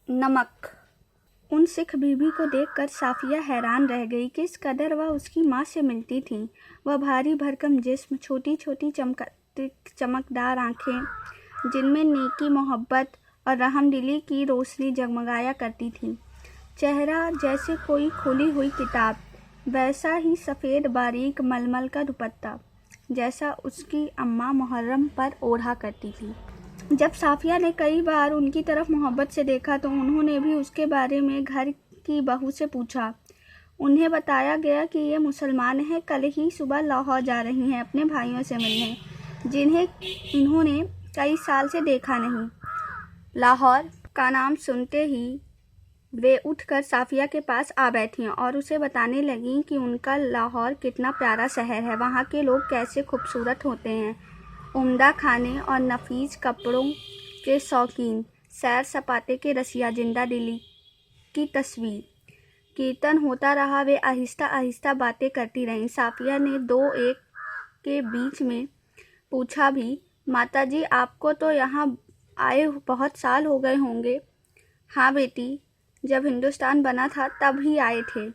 नमक। उन सिख बीबी को देखकर साफिया हैरान रह गई। किस कदर वह उसकी माँ से मिलती थी। वह भारी भरकम जिस्म, छोटी छोटी चमकदार आंखें जिनमें नेकी, मोहब्बत और रहमदिली की रोशनी जगमगाया करती थी। चेहरा जैसे कोई खुली हुई किताब, वैसा ही सफ़ेद बारीक मलमल का दुपट्टा जैसा उसकी अम्मा मुहर्रम पर ओढ़ा करती थी। जब साफिया ने कई बार उनकी तरफ मोहब्बत से देखा तो उन्होंने भी उसके बारे में घर की बहू से पूछा। उन्हें बताया गया कि ये मुसलमान हैं, कल ही सुबह लाहौर जा रही हैं अपने भाइयों से मिलने, जिन्हें इन्होंने कई साल से देखा नहीं। लाहौर का नाम सुनते ही वे उठकर साफिया के पास आ बैठीं और उसे बताने लगीं कि उनका लाहौर कितना प्यारा शहर है, वहाँ के लोग कैसे खूबसूरत होते हैं, उम्दा खाने और नफीस कपड़ों के शौकीन, सैर सपाटे के रसिया, जिंदा दिली की तस्वीर। कीर्तन होता रहा। वे आहिस्ता आहिस्ता बातें करती रहीं। साफिया ने दो एक के बीच में पूछा भी, माताजी आपको तो यहाँ आए बहुत साल हो गए होंगे। हाँ बेटी, जब हिंदुस्तान बना था तब ही आए थे।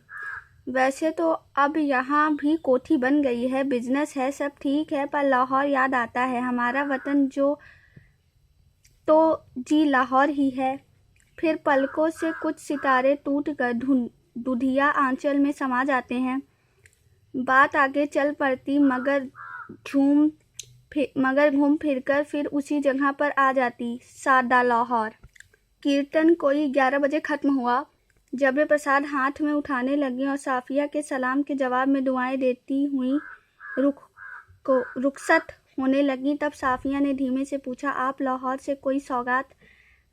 वैसे तो अब यहाँ भी कोठी बन गई है, बिजनेस है, सब ठीक है, पर लाहौर याद आता है। हमारा वतन जो तो जी लाहौर ही है। फिर पलकों से कुछ सितारे टूट कर दुधिया आंचल में समा जाते हैं। बात आगे चल पड़ती मगर घूम फिरकर फिर उसी जगह पर आ जाती, सादा लाहौर। कीर्तन कोई 11 बजे खत्म हुआ। जब वे प्रसाद हाथ में उठाने लगी और साफिया के सलाम के जवाब में दुआएं देती हुई रुखसत होने लगी, तब साफिया ने धीमे से पूछा, आप लाहौर से कोई सौगात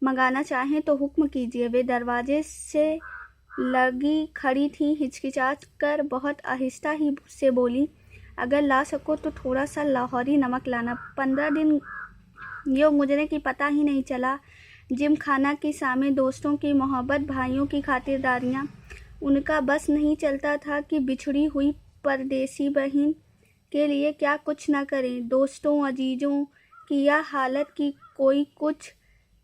मंगाना चाहें तो हुक्म कीजिए। वे दरवाजे से लगी खड़ी थी, हिचकिचा कर बहुत आहिस्ता ही से बोली, अगर ला सको तो थोड़ा सा लाहौरी नमक लाना। 15 दिन यूँ गुजरे कि पता ही नहीं चला। जिम खाना की सामे, दोस्तों की मोहब्बत, भाइयों की खातिरदारियाँ, उनका बस नहीं चलता था कि बिछड़ी हुई परदेसी बहन के लिए क्या कुछ न करें। दोस्तों अजीजों की यह हालत कि कोई कुछ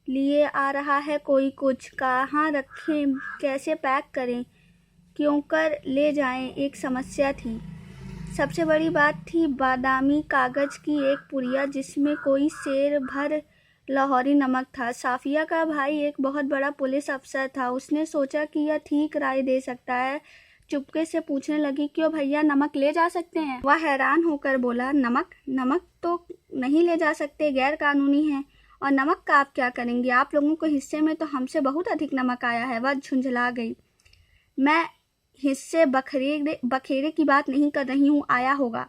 लिए आ रहा है, कोई कुछ, कहाँ रखें, कैसे पैक करें, क्यों कर ले जाएं, एक समस्या थी। सबसे बड़ी बात थी बादामी कागज़ की एक पुड़िया जिसमें कोई सेर भर लाहौरी नमक था। साफिया का भाई एक बहुत बड़ा पुलिस अफसर था। उसने सोचा कि यह ठीक राय दे सकता है। चुपके से पूछने लगी, क्यों भैया, नमक ले जा सकते हैं? वह हैरान होकर बोला, नमक तो नहीं ले जा सकते, गैर कानूनी है। और नमक का आप क्या करेंगे? आप लोगों को हिस्से में तो हमसे बहुत अधिक नमक आया है। वह झुंझला गई। मैं हिस्से बखेरे की बात नहीं कर रही हूँ, आया होगा।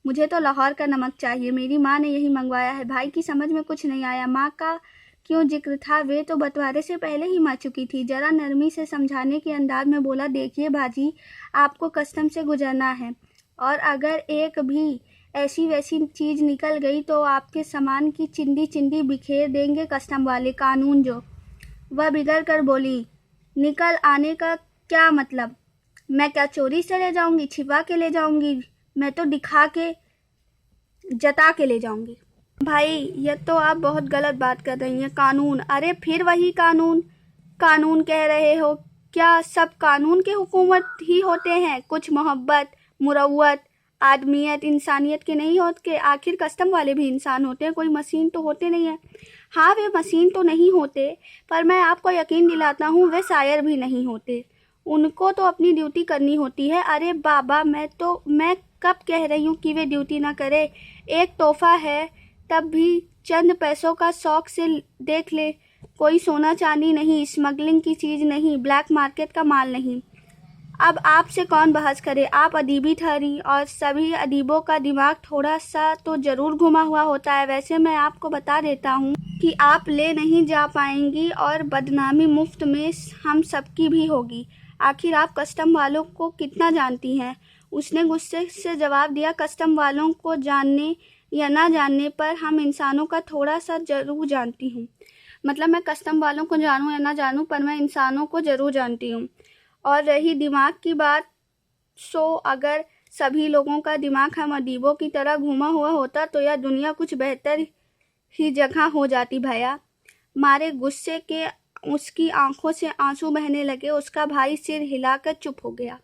मुझे तो लाहौर का नमक चाहिए, मेरी माँ ने यही मंगवाया है। भाई की समझ में कुछ नहीं आया। माँ का क्यों जिक्र था, वे तो बंटवारे से पहले ही मर चुकी थी। जरा नरमी से समझाने के अंदाज में बोला, देखिए बाजी, आपको कस्टम से गुजरना है और अगर एक भी ऐसी वैसी चीज़ निकल गई तो आपके सामान की चिंदी बिखेर देंगे कस्टम वाले, कानून जो। वह बिगड़ कर बोली, निकल आने का क्या मतलब? मैं क्या चोरी से ले जाऊंगी, छिपा के ले जाऊंगी? मैं तो दिखा के जता के ले जाऊंगी। भाई, ये तो आप बहुत गलत बात कर रही हैं। कानून, अरे फिर वही कानून कह रहे हो। क्या सब कानून के हुकूमत ही होते हैं? कुछ मोहब्बत, मुरव्वत, आदमियत, इंसानियत के नहीं होते? आखिर कस्टम वाले भी इंसान होते हैं, कोई मशीन तो होते नहीं है। हाँ, वे मशीन तो नहीं होते, पर मैं आपको यकीन दिलाता हूँ वे शायर भी नहीं होते। उनको तो अपनी ड्यूटी करनी होती है। अरे बाबा, मैं कब कह रही हूँ कि वे ड्यूटी ना करे? एक तोहफा है, तब भी चंद पैसों का शौक से देख ले। कोई सोना चांदी नहीं, स्मगलिंग की चीज़ नहीं, ब्लैक मार्केट का माल नहीं। अब आपसे कौन बहस करे? आप अदीबी ठहरी और सभी अदीबों का दिमाग थोड़ा सा तो ज़रूर घुमा हुआ होता है। वैसे मैं आपको बता देता हूँ कि आप ले नहीं जा पाएंगी और बदनामी मुफ्त में हम सबकी भी होगी। आखिर आप कस्टम वालों को कितना जानती हैं? उसने गुस्से से जवाब दिया, कस्टम वालों को जानने या ना जानने पर हम इंसानों का थोड़ा सा ज़रूर जानती हूँ। मतलब मैं कस्टम वालों को जानूँ या ना जानूँ, पर मैं इंसानों को ज़रूर जानती हूँ। और रही दिमाग की बात, सो अगर सभी लोगों का दिमाग हम अदीबों की तरह घुमा हुआ होता तो यह दुनिया कुछ बेहतर ही जगह हो जाती। भैया, मारे गुस्से के उसकी आंखों से आंसू बहने लगे। उसका भाई सिर हिलाकर चुप हो गया।